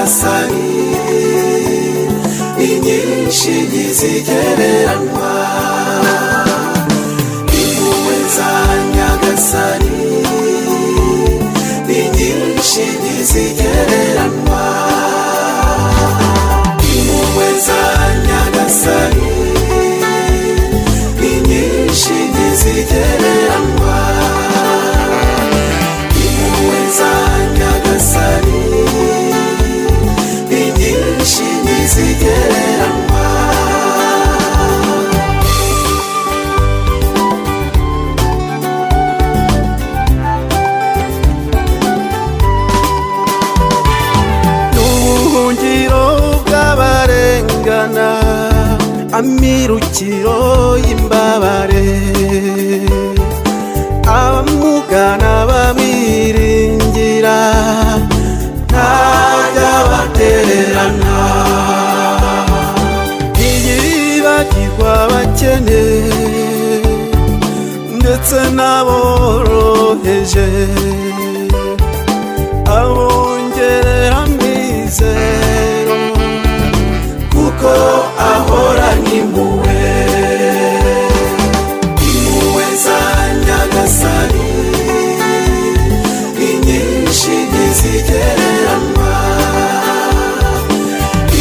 nyagasani ni nyinshi ntizigereranywa. Impuhwe za nyagasani ni nyinshi ntizigereranywa. Impuhwe za nyagasani ni nyinshi ntizigereranywa. Impuhwe za nyagasani ni nyinshi ntizigereranywa. N'ubuhungiro bw'abarengana, amirukiro y'imbabare, abamugana bamwiringira ntajya batererana. Ntiyibagirwa abakene ndetse n'aboroheje, abongerera amizero kuko ahorana impuhwe. Impuhwe za nyagasani ni nyinshi ntizigereranywa.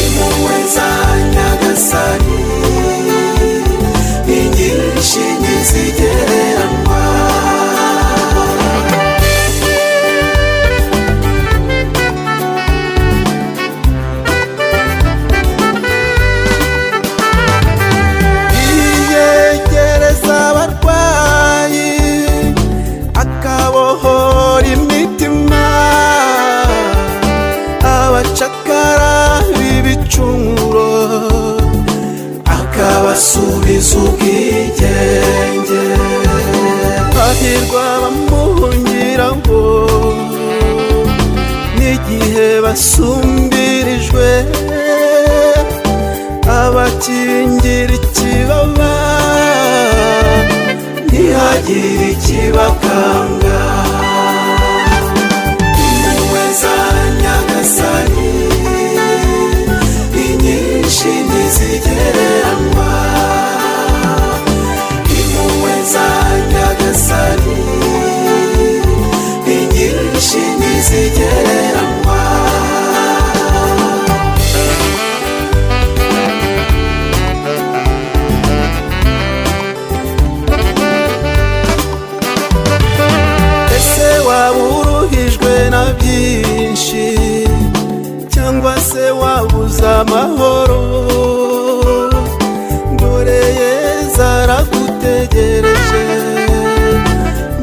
Impuhwe za nyagasani ni nyinshi ntizigereranywa. Yiyegereza abarwayi akabohora imitima, abacakara b'ibicumuro akabasubiza ubwigenge. Hahirwa abamuhungiraho n'igihe basumbirijwe, abakingira ikibaba ntihagire ikibakanga. Impuhwe za nyagasani ni nyinshi ntizigereranywa. Impuhwe za nyagasani ni nyinshi ntizigereranywa. Ese waba uruhijwe na byinshi cyangwa se wabuze amahoro? Dore Yezu aragutegereje,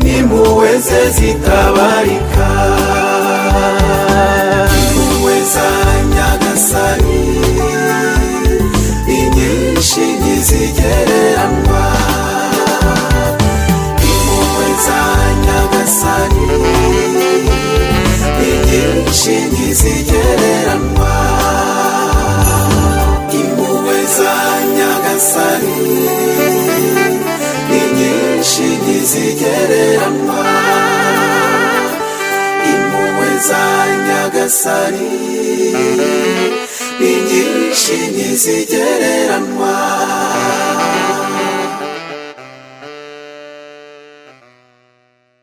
n'impuhwe ze zitabarika. Impuhwe za nyagasani ni nyinshi ntizigereranywa. Impuhwe za nyagasani ni nyinshi ntizigereranywa. Impuhwe za nyagasani ni nyinshi ntizigereranywa. Impuhwe za nyagasani ni nyinshi ntizigereranywa.